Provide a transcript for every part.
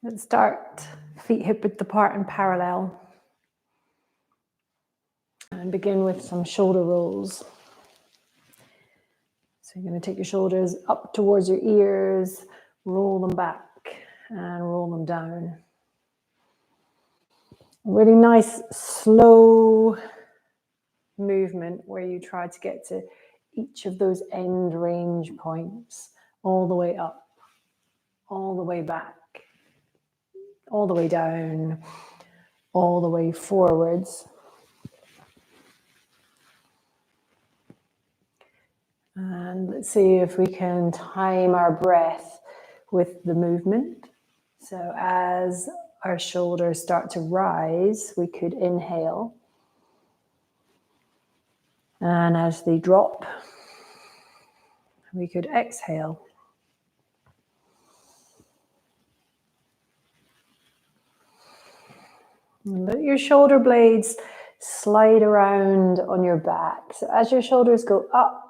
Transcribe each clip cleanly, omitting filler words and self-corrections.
Let's start feet hip width apart and parallel. And begin with some shoulder rolls. So you're going to take your shoulders up towards your ears, roll them back and roll them down. A really nice slow movement where you try to get to each of those end range points, all the way up, all the way back, all the way down, all the way forwards. And let's see if we can time our breath with the movement. So as our shoulders start to rise, we could inhale. And as they drop, we could exhale. And let your shoulder blades slide around on your back. So as your shoulders go up,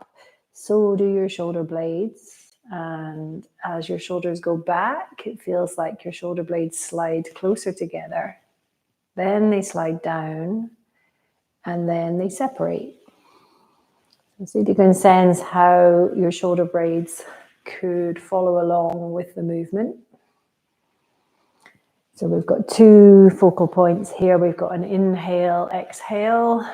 so do your shoulder blades. And as your shoulders go back, it feels like your shoulder blades slide closer together. Then they slide down, and then they separate. So see if you can sense how your shoulder blades could follow along with the movement. So we've got two focal points here. We've got an inhale, exhale,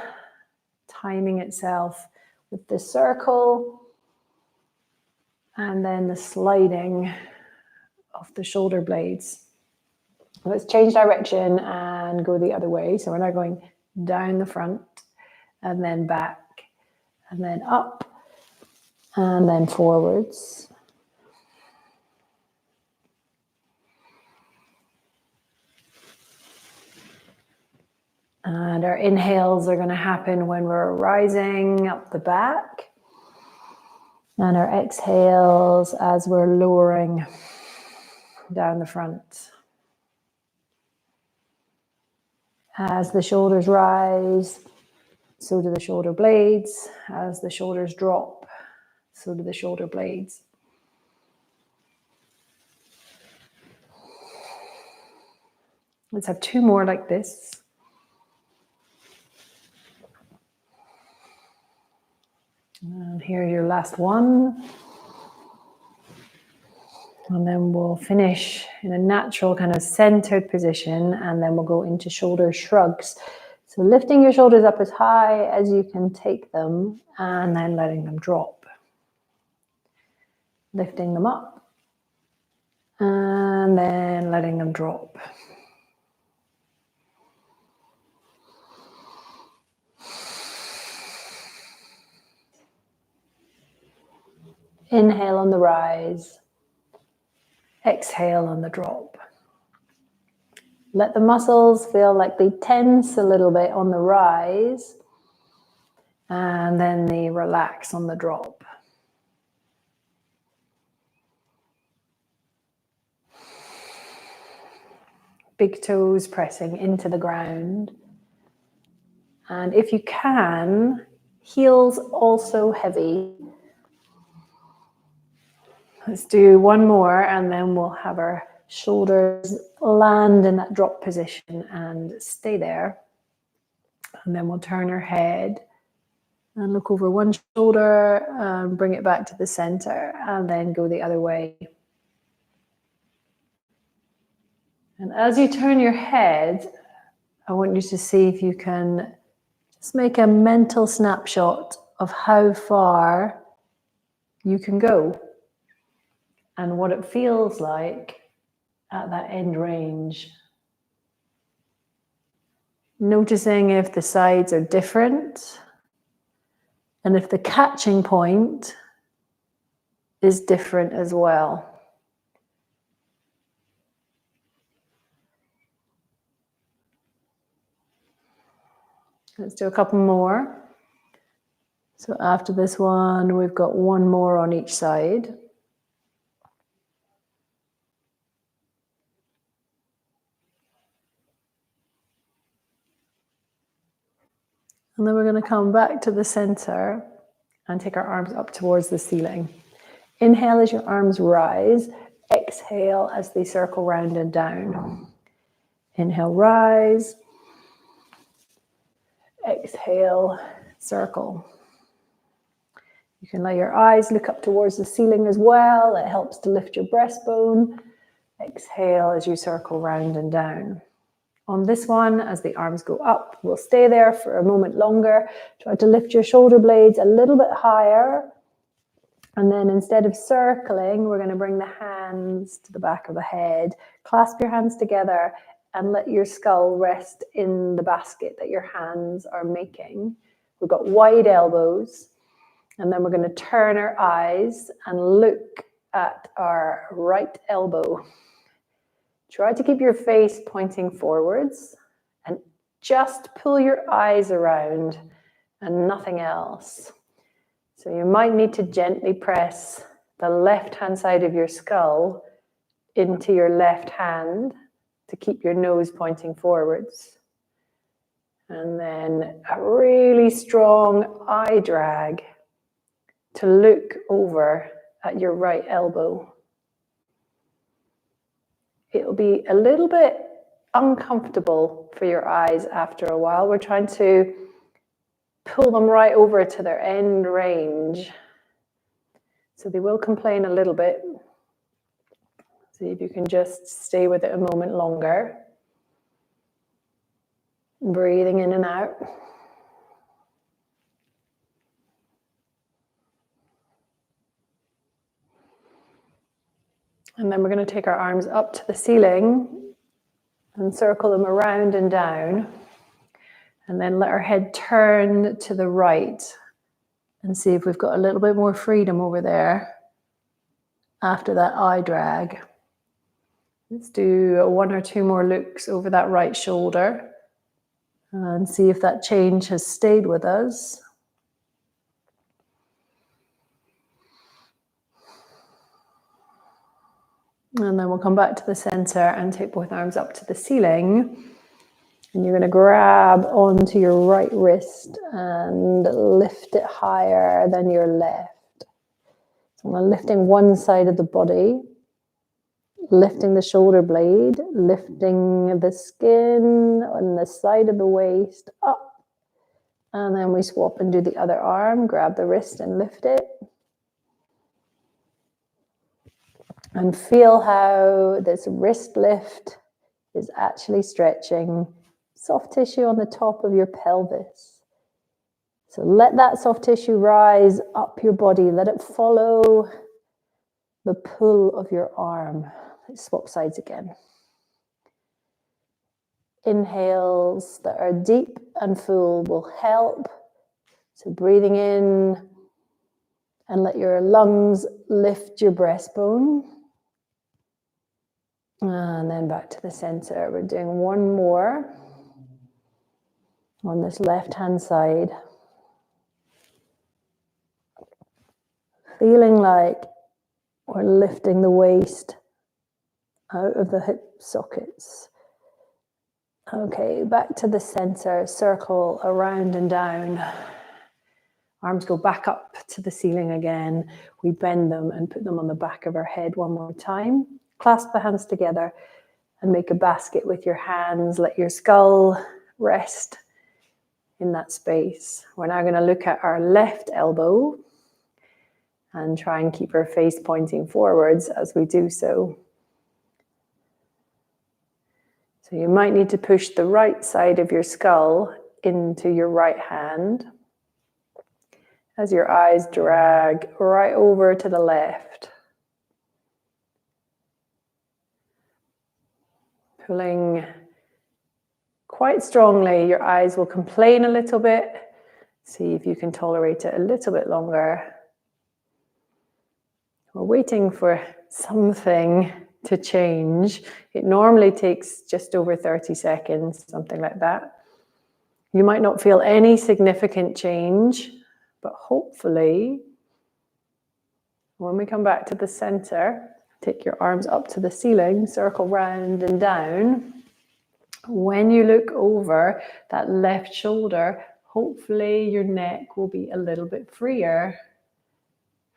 timing itself with the circle, and then the sliding of the shoulder blades. Let's change direction and go the other way. So we're now going down the front, and then back, and then up, and then forwards. And our inhales are going to happen when we're rising up the back. And our exhales as we're lowering down the front. As the shoulders rise, so do the shoulder blades. As the shoulders drop, so do the shoulder blades. Let's have two more like this. And here's your last one. And then we'll finish in a natural kind of centered position, and then we'll go into shoulder shrugs. So lifting your shoulders up as high as you can take them, and then letting them drop. Lifting them up, and then letting them drop. Inhale on the rise. Exhale on the drop. Let the muscles feel like they tense a little bit on the rise, and then they relax on the drop. Big toes pressing into the ground. And if you can, heels also heavy. Let's do one more, and then we'll have our shoulders land in that drop position and stay there. And then we'll turn our head and look over one shoulder and bring it back to the center, and then go the other way. And as you turn your head, I want you to see if you can just make a mental snapshot of how far you can go and what it feels like at that end range. Noticing if the sides are different and if the catching point is different as well. Let's do a couple more. So after this one, we've got one more on each side. And then we're going to come back to the center and take our arms up towards the ceiling. Inhale as your arms rise. Exhale exhale as they circle round and down. Inhale, rise. Exhale, circle. You can let your eyes look up towards the ceiling as well. It helps to lift your breastbone. Exhale as you circle round and down. On this one, as the arms go up, we'll stay there for a moment longer. Try to lift your shoulder blades a little bit higher. And then instead of circling, we're going to bring the hands to the back of the head. Clasp your hands together and let your skull rest in the basket that your hands are making. We've got wide elbows. And then we're going to turn our eyes and look at our right elbow. Try to keep your face pointing forwards and just pull your eyes around and nothing else. So you might need to gently press the left-hand side of your skull into your left hand to keep your nose pointing forwards. And then a really strong eye drag to look over at your right elbow. It'll be a little bit uncomfortable for your eyes after a while. We're trying to pull them right over to their end range. So they will complain a little bit. See if you can just stay with it a moment longer. Breathing in and out. And then we're going to take our arms up to the ceiling and circle them around and down. And then let our head turn to the right and see if we've got a little bit more freedom over there after that eye drag. Let's do 1 or 2 more looks over that right shoulder and see if that change has stayed with us. And then we'll come back to the center and take both arms up to the ceiling. And you're going to grab onto your right wrist and lift it higher than your left. So I'm lifting one side of the body, lifting the shoulder blade, lifting the skin on the side of the waist up. And then we swap and do the other arm, grab the wrist and lift it. And feel how this wrist lift is actually stretching soft tissue on the top of your pelvis. So let that soft tissue rise up your body. Let it follow the pull of your arm. Let's swap sides again. Inhales that are deep and full will help. So breathing in and let your lungs lift your breastbone. And then back to the center. We're doing one more on this left-hand side. Feeling like we're lifting the waist out of the hip sockets. Okay, back to the center. Circle around and down. Arms go back up to the ceiling again. We bend them and put them on the back of our head one more time. Clasp the hands together and make a basket with your hands. Let your skull rest in that space. We're now going to look at our left elbow and try and keep our face pointing forwards as we do so. So you might need to push the right side of your skull into your right hand as your eyes drag right over to the left. Pulling quite strongly, your eyes will complain a little bit. See if you can tolerate it a little bit longer. We're waiting for something to change. It normally takes just over 30 seconds, something like that. You might not feel any significant change, but hopefully, when we come back to the center, take your arms up to the ceiling, circle round and down. When you look over that left shoulder, hopefully your neck will be a little bit freer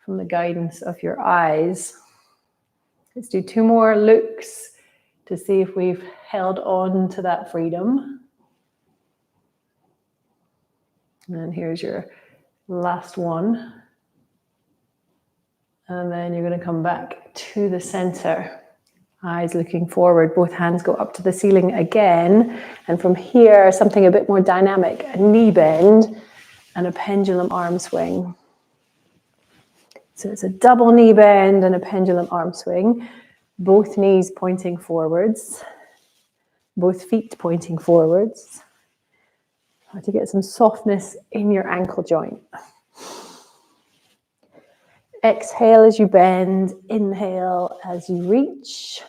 from the guidance of your eyes. Let's do 2 more looks to see if we've held on to that freedom. And here's your last one. And then you're going to come back to the center. Eyes looking forward, both hands go up to the ceiling again. And from here, something a bit more dynamic, a knee bend and a pendulum arm swing. So it's a double knee bend and a pendulum arm swing. Both knees pointing forwards, both feet pointing forwards. Try to get some softness in your ankle joint. Exhale as you bend, inhale as you reach.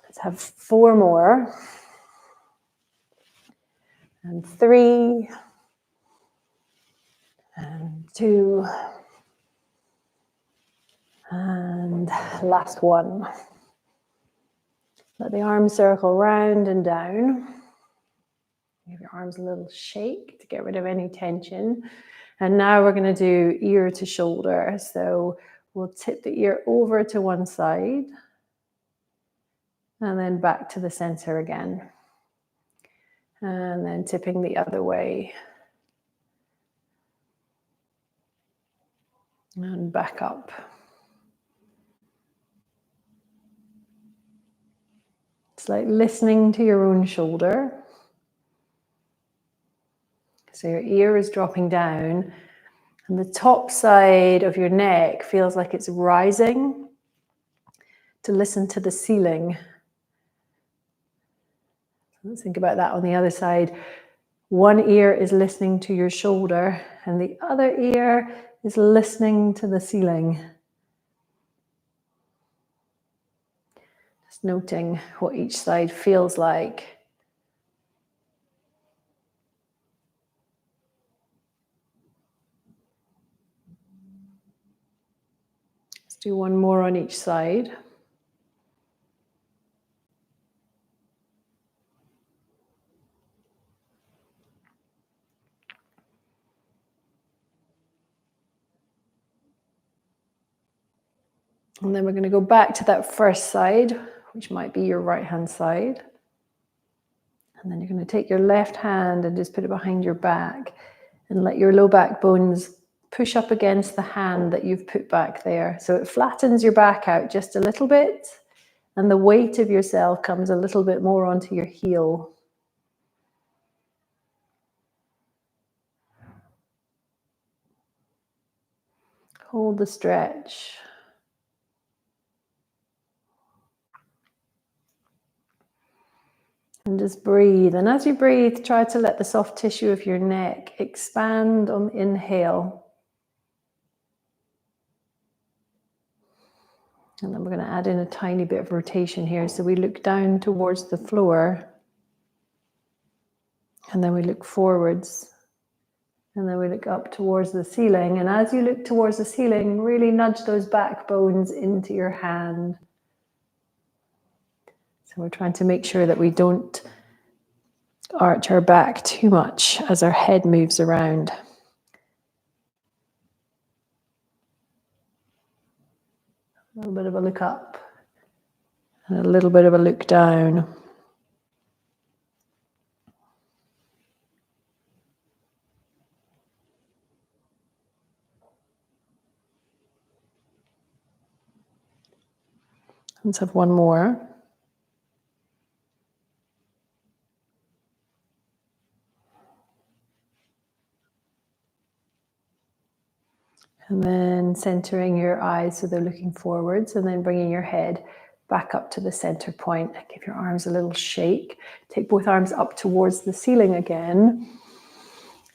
Let's have 4 more. And 3. And 2. And last one. Let the arms circle round and down. Give your arms a little shake to get rid of any tension. And now we're going to do ear to shoulder. So we'll tip the ear over to one side and then back to the center again. And then tipping the other way. And back up. It's like listening to your own shoulder. So your ear is dropping down and the top side of your neck feels like it's rising to listen to the ceiling. Let's think about that on the other side. One ear is listening to your shoulder and the other ear is listening to the ceiling. Just noting what each side feels like. Let's do one more on each side. And then we're going to go back to that first side, which might be your right hand side. And then you're going to take your left hand and just put it behind your back and let your low back bones push up against the hand that you've put back there. So it flattens your back out just a little bit and the weight of yourself comes a little bit more onto your heel. Hold the stretch. And just breathe. And as you breathe, try to let the soft tissue of your neck expand on the inhale. And then we're going to add in a tiny bit of rotation here. So we look down towards the floor. And then we look forwards. And then we look up towards the ceiling. And as you look towards the ceiling, really nudge those back bones into your hand. So we're trying to make sure that we don't arch our back too much as our head moves around. A little bit of a look up and a little bit of a look down. Let's have one more. And then centering your eyes so they're looking forwards and then bringing your head back up to the center point. Give your arms a little shake. Take both arms up towards the ceiling again.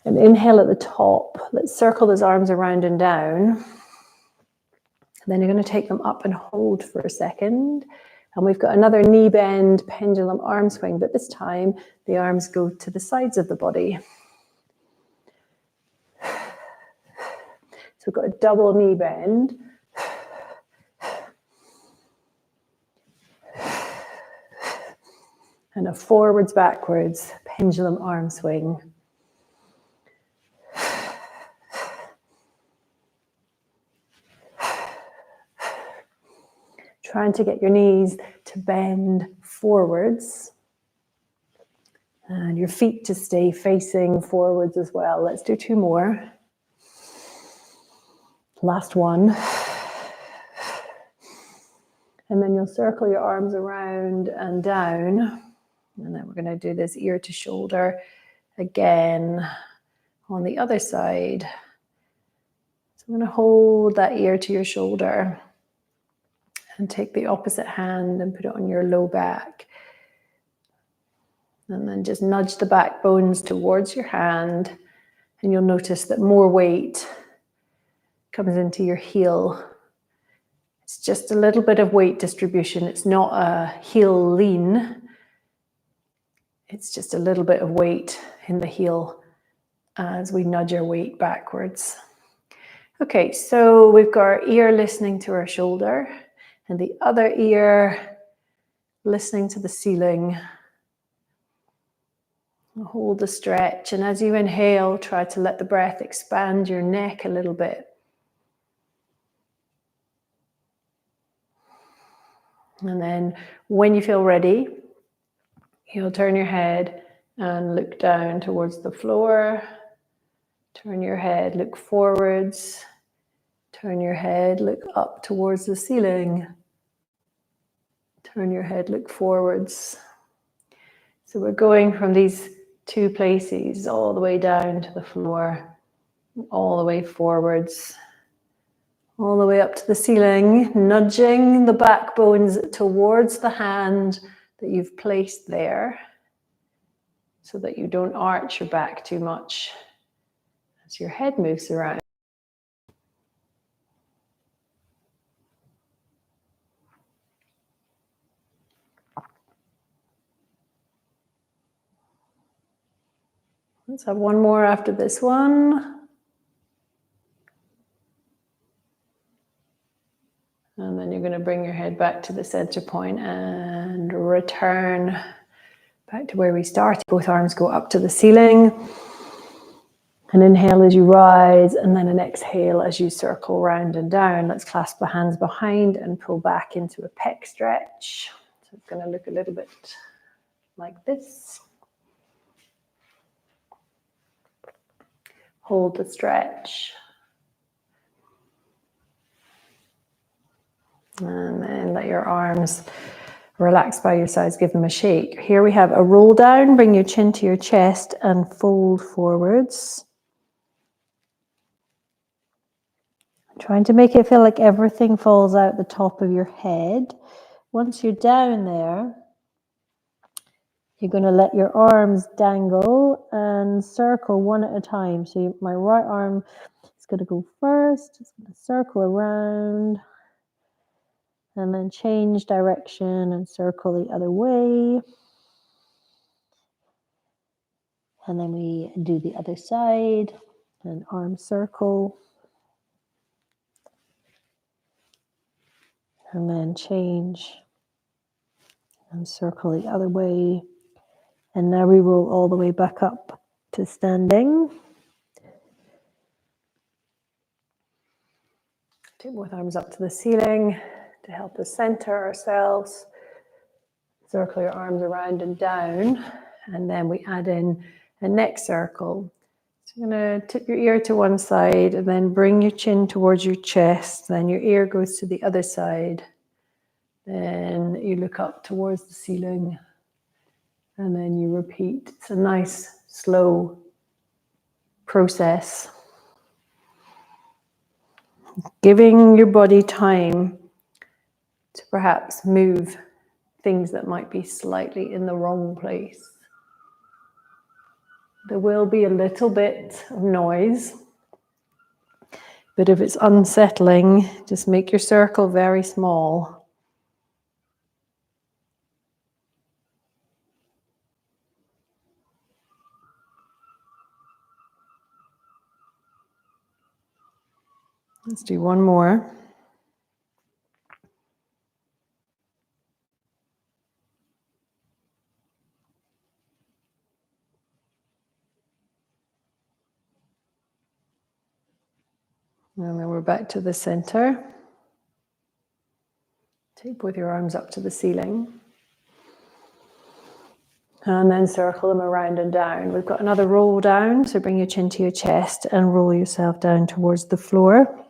And inhale at the top. Let's circle those arms around and down. And then you're going to take them up and hold for a second. And we've got another knee bend, pendulum arm swing, but this time the arms go to the sides of the body. So we've got a double knee bend. And a forwards, backwards, pendulum arm swing. Trying to get your knees to bend forwards. And your feet to stay facing forwards as well. Let's do 2 more. Last one. And then you'll circle your arms around and down. And then we're going to do this ear to shoulder again on the other side. So I'm going to hold that ear to your shoulder and take the opposite hand and put it on your low back. And then just nudge the back bones towards your hand. And you'll notice that more weight comes into your heel. It's just a little bit of weight distribution. It's not a heel lean. It's just a little bit of weight in the heel as we nudge our weight backwards. Okay, so we've got our ear listening to our shoulder and the other ear listening to the ceiling. Hold the stretch, and as you inhale, try to let the breath expand your neck a little bit. And then when you feel ready, you'll turn your head and look down towards the floor. Turn your head, look forwards. Turn your head, look up towards the ceiling. Turn your head, look forwards. So we're going from these 2 places all the way down to the floor, all the way forwards, all the way up to the ceiling, nudging the back bones towards the hand that you've placed there so that you don't arch your back too much as your head moves around. Let's have one more after this one. And then you're going to bring your head back to the center point and return back to where we started. Both arms go up to the ceiling. An inhale as you rise, and then an exhale as you circle round and down. Let's clasp the hands behind and pull back into a pec stretch. So it's going to look a little bit like this. Hold the stretch. And then let your arms relax by your sides, give them a shake. Here we have a roll down, bring your chin to your chest and fold forwards. Trying to make it feel like everything falls out the top of your head. Once you're down there, you're going to let your arms dangle and circle one at a time. So my right arm is going to go first. It's going to circle around and then change direction and circle the other way. And then we do the other side, and arm circle. And then change and circle the other way. And now we roll all the way back up to standing. Take both arms up to the ceiling to help us center ourselves. Circle your arms around and down. And then we add in a neck circle. So you're going to tip your ear to one side and then bring your chin towards your chest. Then your ear goes to the other side. Then you look up towards the ceiling. And then you repeat. It's a nice, slow process. Giving your body time to perhaps move things that might be slightly in the wrong place. There will be a little bit of noise, but if it's unsettling, just make your circle very small. Let's do one more. And then we're back to the center. Take both your arms up to the ceiling. And then circle them around and down. We've got another roll down, so bring your chin to your chest and roll yourself down towards the floor.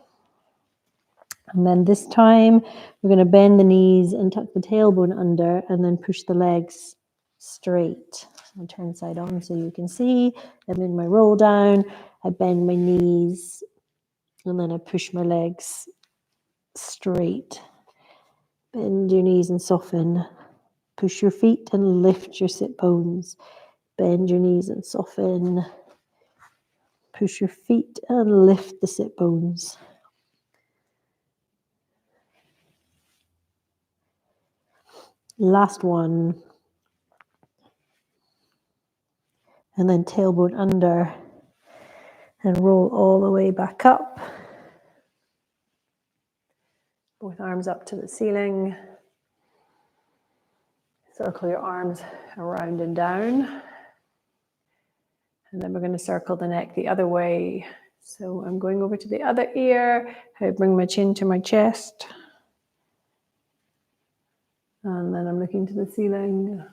And then this time, we're going to bend the knees and tuck the tailbone under and then push the legs straight. I'll turn side on so you can see. And then my roll down, I bend my knees and then I push my legs straight. Bend your knees and soften. Push your feet and lift your sit bones. Bend your knees and soften. Push your feet and lift the sit bones. Last one. And then tailbone under and roll all the way back up. Both arms up to the ceiling. Circle your arms around and down. And then we're going to circle the neck the other way. So I'm going over to the other ear. I bring my chin to my chest. And then I'm looking to the ceiling.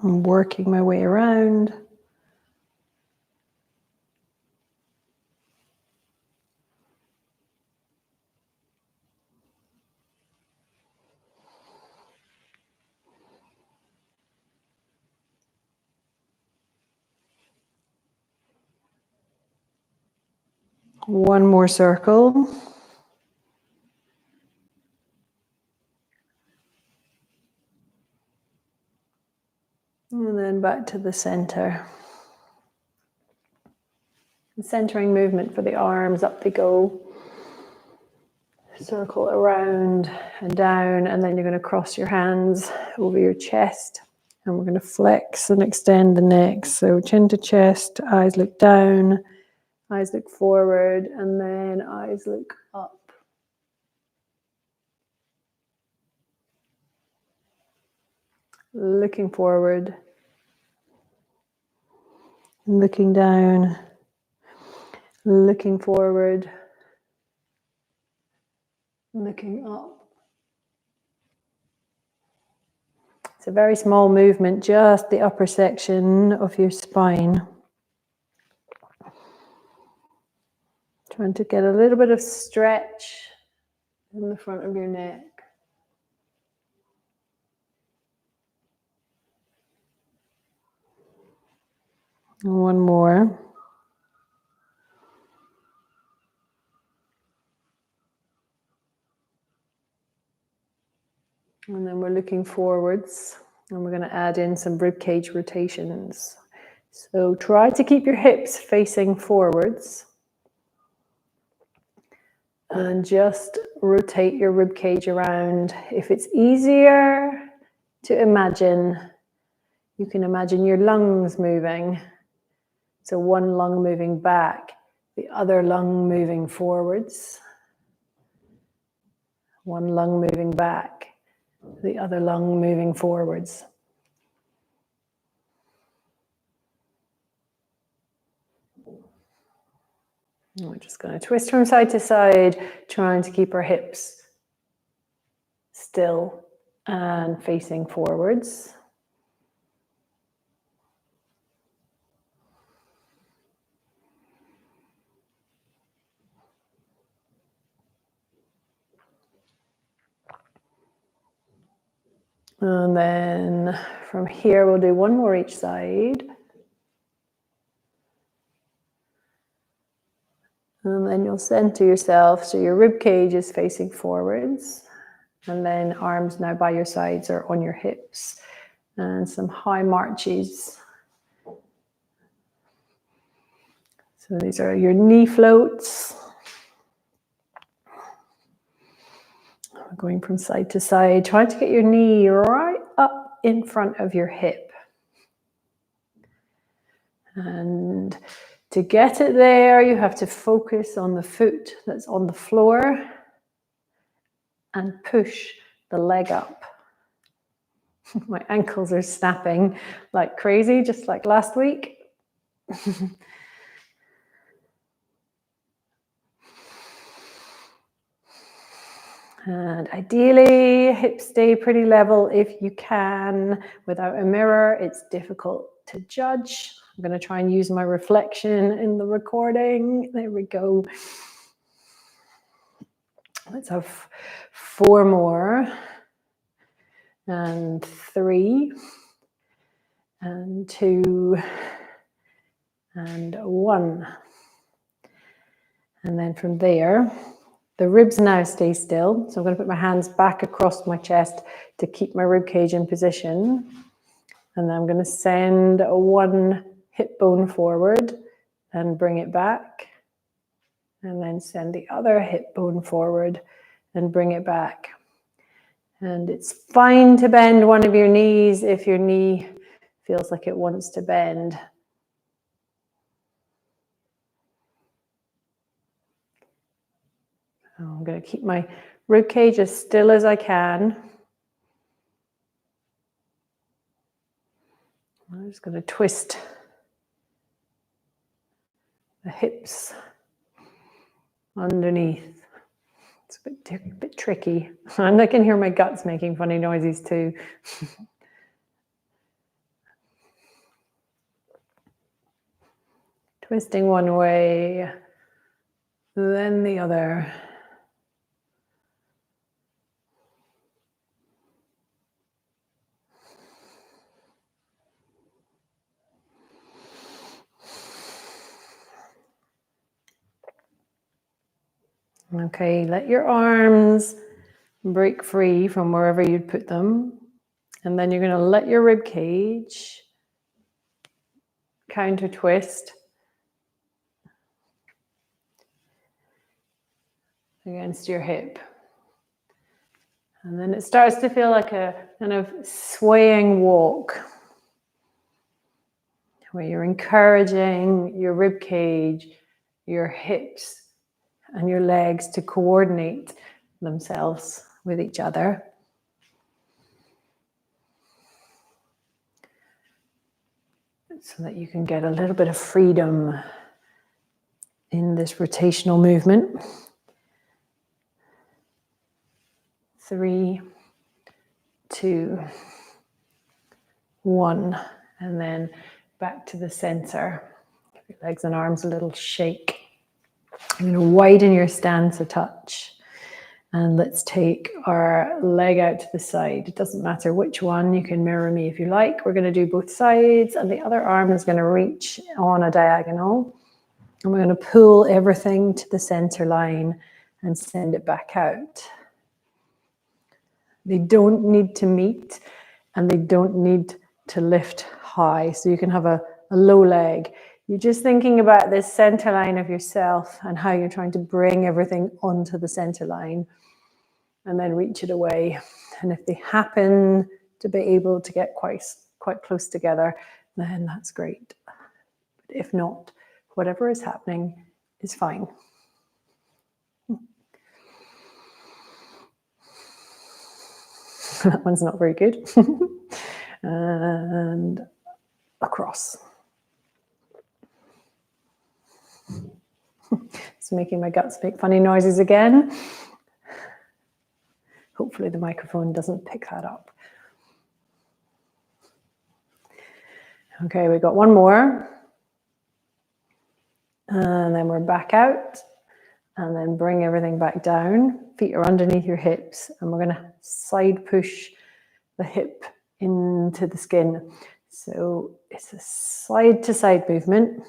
I'm working my way around. One more circle. And then back to the center. The centering movement for the arms, up they go. Circle around and down, and then you're going to cross your hands over your chest. And we're going to flex and extend the neck. So chin to chest, eyes look down, eyes look forward, and then eyes look up. Looking forward, looking down, looking forward, looking up. It's a very small movement, just the upper section of your spine. Trying to get a little bit of stretch in the front of your neck. And one more. And then we're looking forwards, and we're going to add in some ribcage rotations. So try to keep your hips facing forwards. And just rotate your ribcage around. If it's easier to imagine, you can imagine your lungs moving. So one lung moving back, the other lung moving forwards. One lung moving back, the other lung moving forwards. And we're just going to twist from side to side, trying to keep our hips still and facing forwards. And then from here, we'll do one more each side. And then you'll center yourself so your rib cage is facing forwards. And then arms now by your sides or on your hips. And some high marches. So these are your knee floats. We're going from side to side, trying to get your knee right up in front of your hip. And to get it there, you have to focus on the foot that's on the floor and push the leg up. My ankles are snapping like crazy, just like last week. And ideally, hips stay pretty level if you can. Without a mirror, it's difficult to judge. I'm going to try and use my reflection in the recording. There we go. Let's have 4 more. And 3. And 2. And 1. And then from there, the ribs now stay still. So I'm going to put my hands back across my chest to keep my rib cage in position. And then I'm going to send 1 hip bone forward and bring it back. And then send the other hip bone forward and bring it back. And it's fine to bend one of your knees if your knee feels like it wants to bend. I'm going to keep my rib cage as still as I can. I'm just going to twist the hips underneath. It's a bit tricky. And I can hear my guts making funny noises too. Twisting one way, then the other. Okay, let your arms break free from wherever you'd put them. And then you're going to let your rib cage counter twist against your hip. And then it starts to feel like a kind of swaying walk, where you're encouraging your rib cage, your hips, and your legs to coordinate themselves with each other. So that you can get a little bit of freedom in this rotational movement. 3, 2, 1, and then back to the center. Give your legs and arms a little shake. You're going to widen your stance a touch. And let's take our leg out to the side. It doesn't matter which one, you can mirror me if you like. We're going to do both sides, and the other arm is going to reach on a diagonal. And we're going to pull everything to the center line and send it back out. They don't need to meet, and they don't need to lift high. So you can have a low leg. You're just thinking about this center line of yourself and how you're trying to bring everything onto the center line and then reach it away. And if they happen to be able to get quite close together, then that's great. But if not, whatever is happening is fine. That one's not very good. And across. It's making my guts make funny noises again. Hopefully the microphone doesn't pick that up. Okay, we got one more. And then we're back out. And then bring everything back down. Feet are underneath your hips. And we're going to side push the hip into the skin. So it's a side to side movement.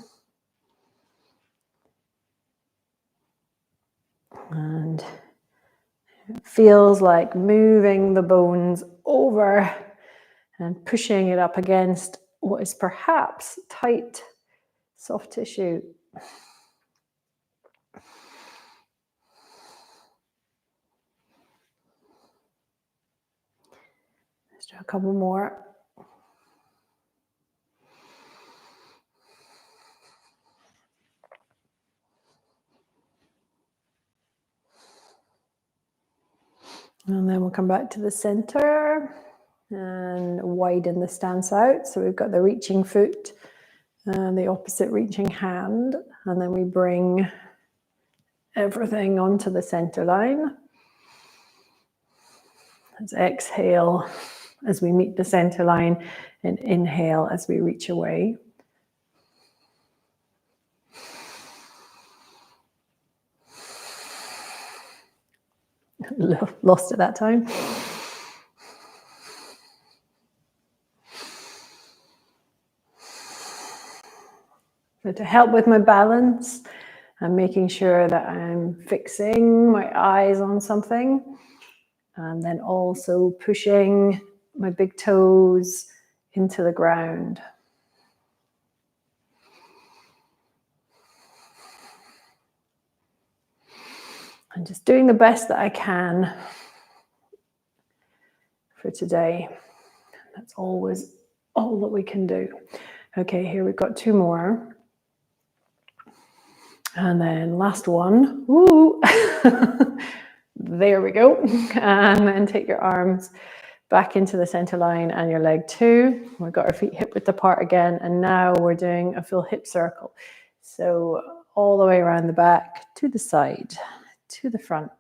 And it feels like moving the bones over and pushing it up against what is perhaps tight, soft tissue. Let's do a couple more. And then we'll come back to the center. and widen the stance out. So we've got the reaching foot and the opposite reaching hand, and then we bring everything onto the center line. Let's exhale as we meet the center line and inhale as we reach away. Lost it that time. So to help with my balance, I'm making sure that I'm fixing my eyes on something, and then also pushing my big toes into the ground. And just doing the best that I can for today. That's always all that we can do. Okay, here we've got 2 more. And then last one. Woo! There we go. And then take your arms back into the center line and your leg too. We've got our feet hip width apart again. And now we're doing a full hip circle. So all the way around the back, to the side, to the front,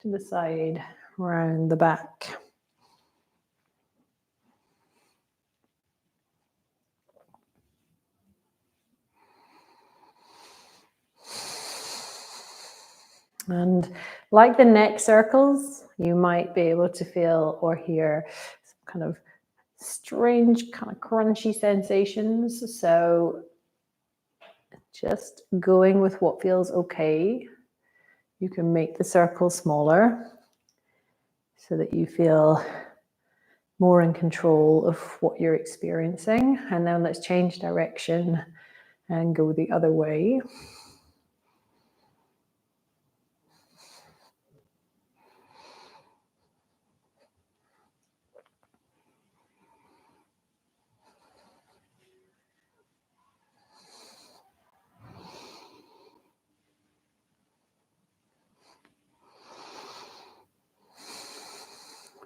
to the side, around the back. And like the neck circles, you might be able to feel or hear some kind of strange, kind of crunchy sensations. So just going with what feels okay. You can make the circle smaller so that you feel more in control of what you're experiencing. And then let's change direction and go the other way.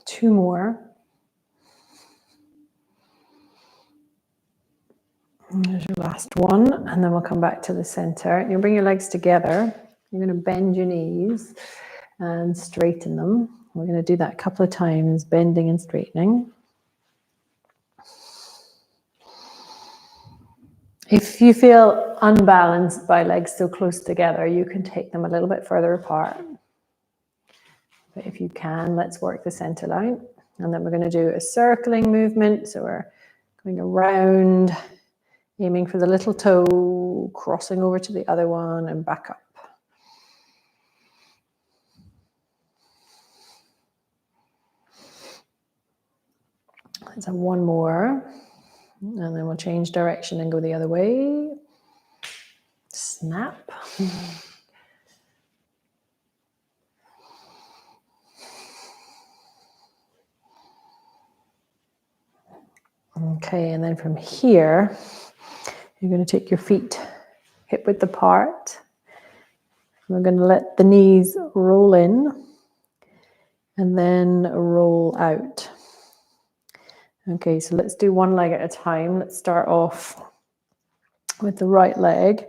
Two more. There's your last one, and then we'll come back to the center. You'll bring your legs together. You're going to bend your knees and straighten them. We're going to do that a couple of times, bending and straightening. If you feel unbalanced by legs so close together, you can take them a little bit further apart. But if you can, let's work the center line. And then we're going to do a circling movement. So we're going around, aiming for the little toe, crossing over to the other one and back up. Let's have one more. And then we'll change direction and go the other way. Snap. Okay, and then from here, you're going to take your feet hip width apart. We're going to let the knees roll in and then roll out. Okay, so let's do one leg at a time. Let's start off with the right leg.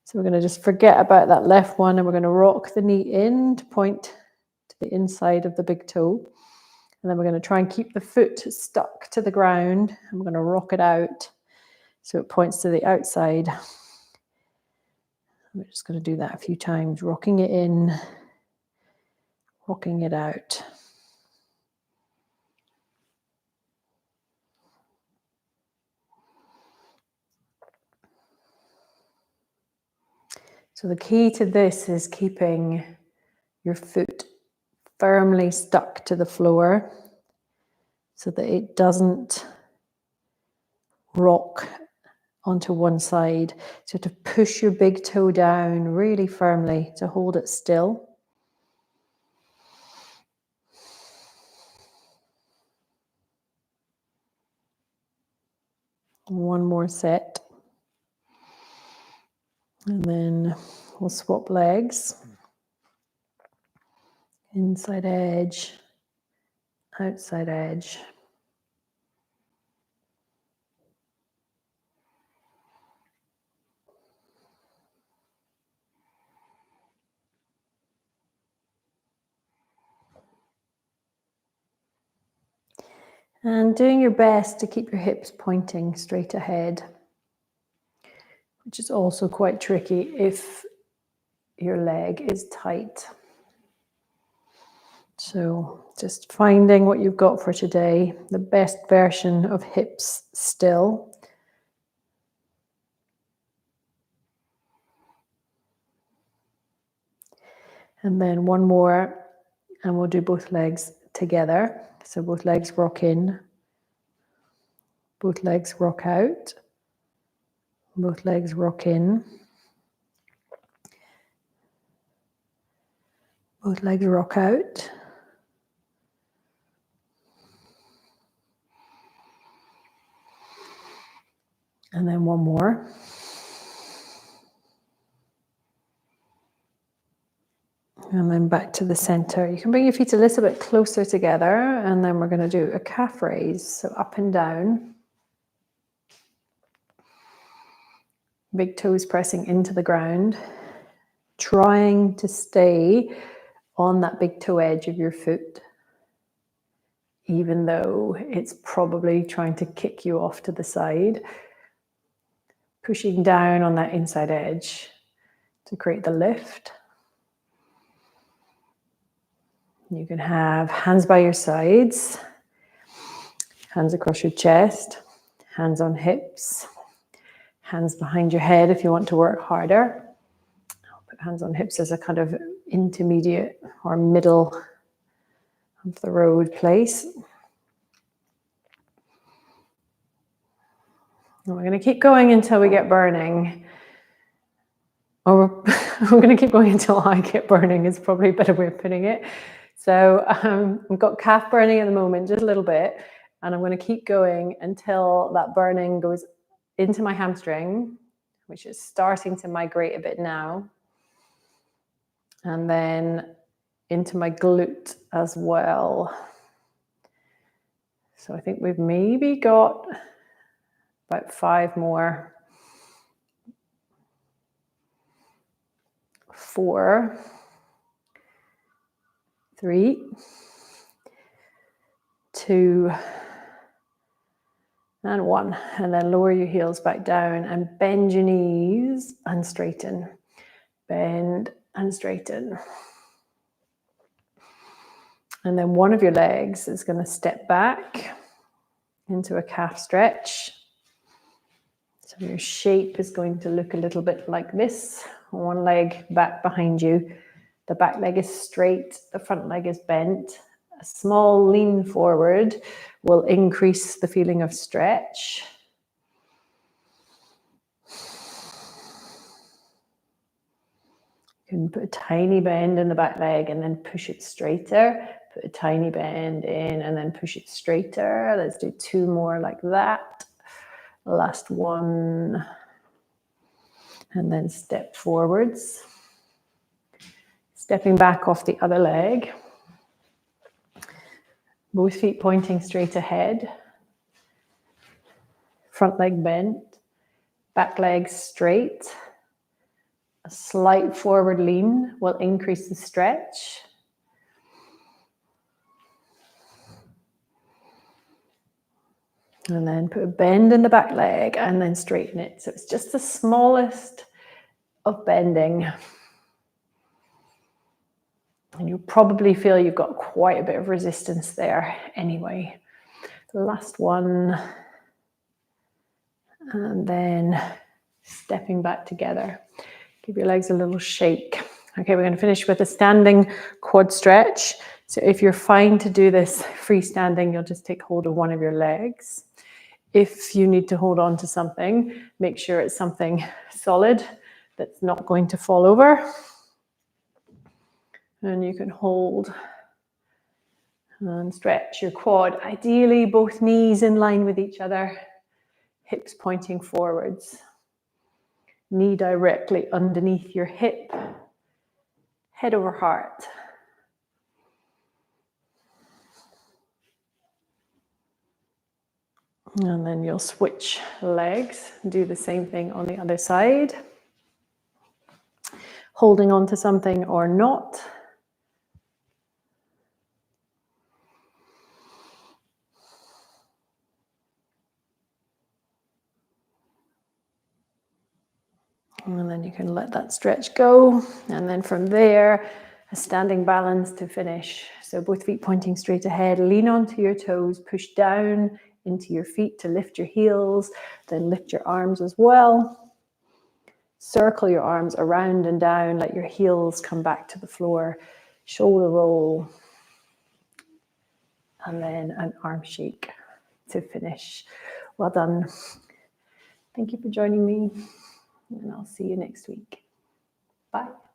So we're going to just forget about that left one, and we're going to rock the knee in to point to the inside of the big toe. And then we're going to try and keep the foot stuck to the ground. And we're going to rock it out so it points to the outside. We're just going to do that a few times, rocking it in, rocking it out. So the key to this is keeping your foot firmly stuck to the floor so that it doesn't rock onto one side. So to push your big toe down really firmly to hold it still. One more set. And then we'll swap legs. Inside edge, outside edge. And doing your best to keep your hips pointing straight ahead, which is also quite tricky if your leg is tight. So just finding what you've got for today, the best version of hips still. And then one more, and we'll do both legs together. So both legs rock in, both legs rock out, both legs rock in, both legs rock out. And then one more. And then back to the center. You can bring your feet a little bit closer together, and then we're going to do a calf raise. So up and down. Big toes pressing into the ground. Trying to stay on that big toe edge of your foot, even though it's probably trying to kick you off to the side. Pushing down on that inside edge to create the lift. You can have hands by your sides, hands across your chest, hands on hips, hands behind your head if you want to work harder. I'll put hands on hips as a kind of intermediate or middle of the road place. And we're going to keep going until we get burning. Or we're going to keep going until I get burning is probably a better way of putting it. So I've got calf burning at the moment, just a little bit. And I'm going to keep going until that burning goes into my hamstring, which is starting to migrate a bit now. And then into my glute as well. So I think we've maybe got about 5 more. 4, 3, 2, and 1. And then lower your heels back down and bend your knees and straighten. Bend and straighten. And then one of your legs is going to step back into a calf stretch. So your shape is going to look a little bit like this. One leg back behind you. The back leg is straight. The front leg is bent. A small lean forward will increase the feeling of stretch. You can put a tiny bend in the back leg and then push it straighter. Put a tiny bend in and then push it straighter. Let's do 2 more like that. Last one. And then step forwards. Stepping back off the other leg. Both feet pointing straight ahead. Front leg bent. Back leg straight. A slight forward lean will increase the stretch. And then put a bend in the back leg and then straighten it. So it's just the smallest of bending. And you'll probably feel you've got quite a bit of resistance there anyway. The last one. And then stepping back together. Give your legs a little shake. Okay, we're going to finish with a standing quad stretch. So if you're fine to do this freestanding, you'll just take hold of one of your legs. If you need to hold on to something, make sure it's something solid that's not going to fall over. And you can hold and stretch your quad. Ideally, both knees in line with each other, hips pointing forwards. Knee directly underneath your hip, head over heart. And then you'll switch legs, do the same thing on the other side. Holding on to something or not. And then you can let that stretch go. And then from there, a standing balance to finish. So both feet pointing straight ahead, lean onto your toes, push down into your feet to lift your heels, then lift your arms as well. Circle your arms around and down, let your heels come back to the floor, shoulder roll, and then an arm shake to finish. Well done. Thank you for joining me, and I'll see you next week. Bye.